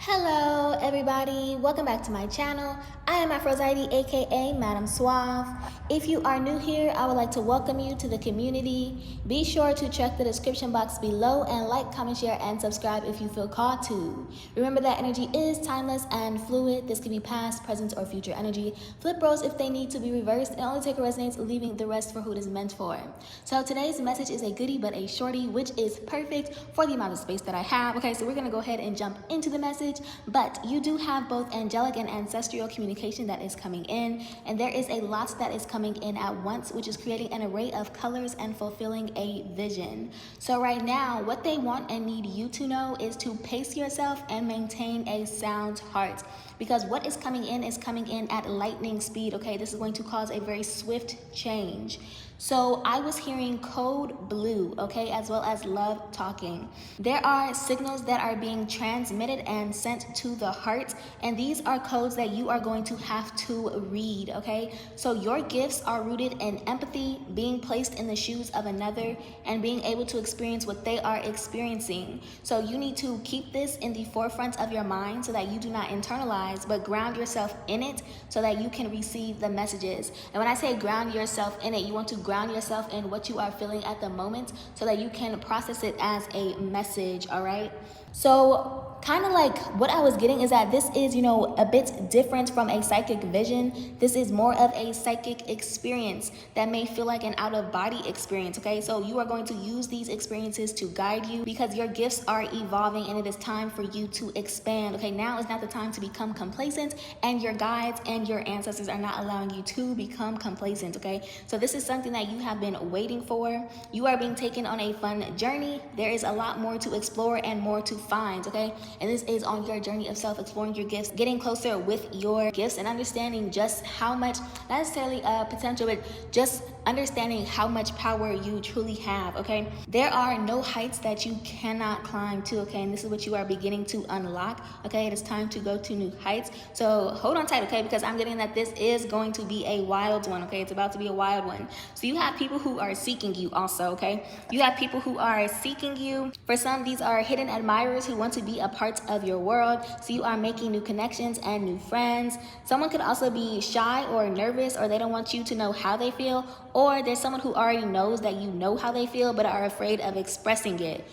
Hello everybody, welcome back to my channel. I am Aphrodite, aka Madam Suave. If you are new here, I would like to welcome you to the community. Be sure to check the description box below and like, comment, share, and subscribe if you feel called to. Remember that energy is timeless and fluid. This can be past, present, or future energy. Flip roles if they need to be reversed and only take what resonates, leaving the rest for who it is meant for. So today's message is a goodie but a shorty, which is perfect for the amount of space that I have. Okay, so we're gonna go ahead and jump into the message. But you do have both angelic and ancestral communication that is coming in, and there is a lot that is coming in at once, which is creating an array of colors and fulfilling a vision. So right now, what they want and need you to know is to pace yourself and maintain a sound heart, because what is coming in at lightning speed. Okay, this is going to cause a very swift change. So I was hearing code blue, okay, as well as love talking. There are signals that are being transmitted and sent to the heart, and these are codes that you are going to have to read, okay? So your gifts are rooted in empathy, being placed in the shoes of another, and being able to experience what they are experiencing. So you need to keep this in the forefront of your mind so that you do not internalize, but ground yourself in it so that you can receive the messages. And when I say ground yourself in it, you want to ground yourself in what you are feeling at the moment so that you can process it as a message, all right? So kind of like what I was getting is that this is, a bit different from a psychic vision. This is more of a psychic experience that may feel like an out-of-body experience, okay? So you are going to use these experiences to guide you because your gifts are evolving and it is time for you to expand, okay? Now is not the time to become complacent, and your guides and your ancestors are not allowing you to become complacent, okay? So this is something that you have been waiting for. You are being taken on a fun journey. There is a lot more to explore and more to find, okay? And this is on your journey of self-exploring your gifts, getting closer with your gifts and understanding just how much, not necessarily potential, but just understanding how much power you truly have, okay? There are no heights that you cannot climb to, okay? And this is what you are beginning to unlock, okay? It is time to go to new heights. So hold on tight, okay? Because I'm getting that this is going to be a wild one, okay? It's about to be a wild one. So you have people who are seeking you also, okay? You have people who are seeking you. For some, these are hidden admirers who want to be a part of your world. So you are making new connections and new friends. Someone could also be shy or nervous, or they don't want you to know how they feel, or there's someone who already knows that you know how they feel but are afraid of expressing it.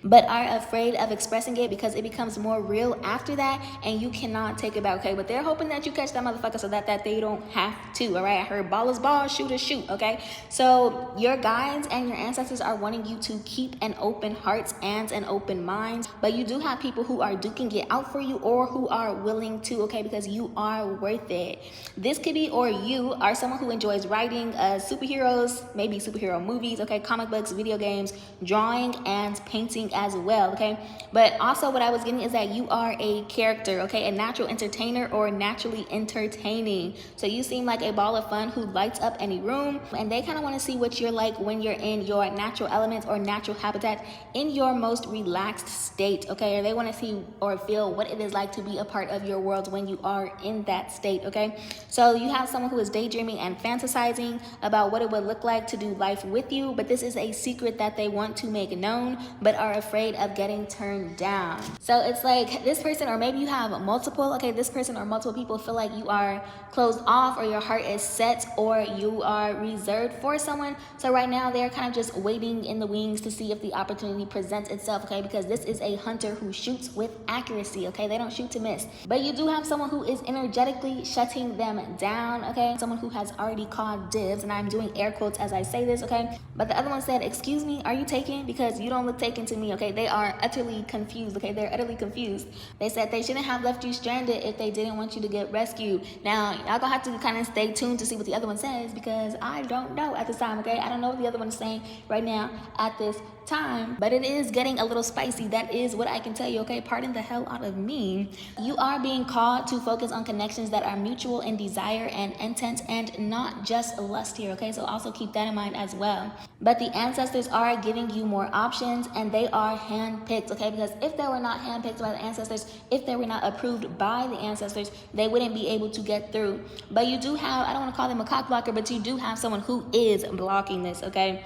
Because it becomes more real after that and you cannot take it back, okay? But they're hoping that you catch that motherfucker so that they don't have to, all right? I heard ball is ball, shoot is shoot, okay? So your guides and your ancestors are wanting you to keep an open heart and an open mind, but you do have people who are duking it out for you or who are willing to, okay? Because you are worth it. This could be, or you are someone who enjoys writing, superheroes, maybe superhero movies, okay? Comic books, video games, drawing, and painting as well, okay? But also what I was getting is that you are a character, okay? A natural entertainer or naturally entertaining. So you seem like a ball of fun who lights up any room, and they kind of want to see what you're like when you're in your natural element or natural habitat, in your most relaxed state, okay? Or they want to see or feel what it is like to be a part of your world when you are in that state, okay? So you have someone who is daydreaming and fantasizing about what it would look like to do life with you, but this is a secret that they want to make known but are afraid of getting turned down. So it's like this person, or maybe you have multiple, okay, this person or multiple people feel like you are closed off, or your heart is set, or you are reserved for someone. So right now they're kind of just waiting in the wings to see if the opportunity presents itself, okay? Because this is a hunter who shoots with accuracy, okay? They don't shoot to miss. But you do have someone who is energetically shutting them down, okay? Someone who has already called dibs, and I'm doing air quotes as I say this, okay? But the other one said, excuse me, are you taken? Because you don't look taken to me, okay? They are utterly confused, okay? They're utterly confused. They said they shouldn't have left you stranded if they didn't want you to get rescued. Now, y'all gonna have to kind of stay tuned to see what the other one says, because I don't know at this time, okay? I don't know what the other one is saying right now at this time, but it is getting a little spicy. That is what I can tell you, okay? Pardon the hell out of me. You are being called to focus on connections that are mutual in desire and intent, and not just lust here, okay? So also keep that in mind as well. But the ancestors are giving you more options, and they are handpicked, okay? Because if they were not handpicked by the ancestors, if they were not approved by the ancestors, they wouldn't be able to get through. But you do have, I don't want to call them a cock blocker, but you do have someone who is blocking this, okay?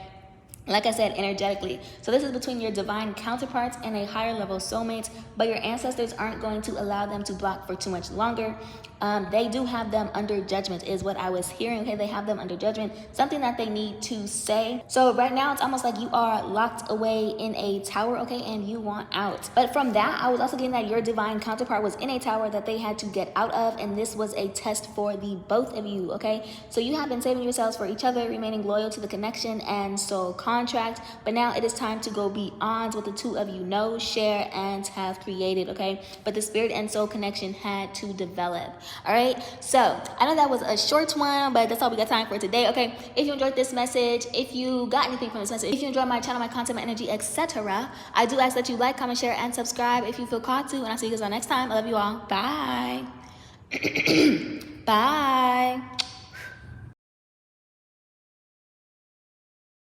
like I said, energetically. So this is between your divine counterparts and a higher level soulmate, but your ancestors aren't going to allow them to block for too much longer. They do have them under judgment is what I was hearing. Okay, they have them under judgment, something that they need to say. So right now it's almost like you are locked away in a tower, okay, and you want out. But from that, I was also getting that your divine counterpart was in a tower that they had to get out of, and this was a test for the both of you, okay? So you have been saving yourselves for each other, remaining loyal to the connection and soul contract, but now it is time to go beyond what the two of you know, share, and have created, okay? But the spirit and soul connection had to develop. All right, so I know that was a short one, but that's all we got time for today. Okay, if you enjoyed this message, if you got anything from this message, if you enjoyed my channel, my content, my energy, etc., I do ask that you like, comment, share, and subscribe if you feel called to, and I'll see you guys all next time. I love you all. Bye. Bye.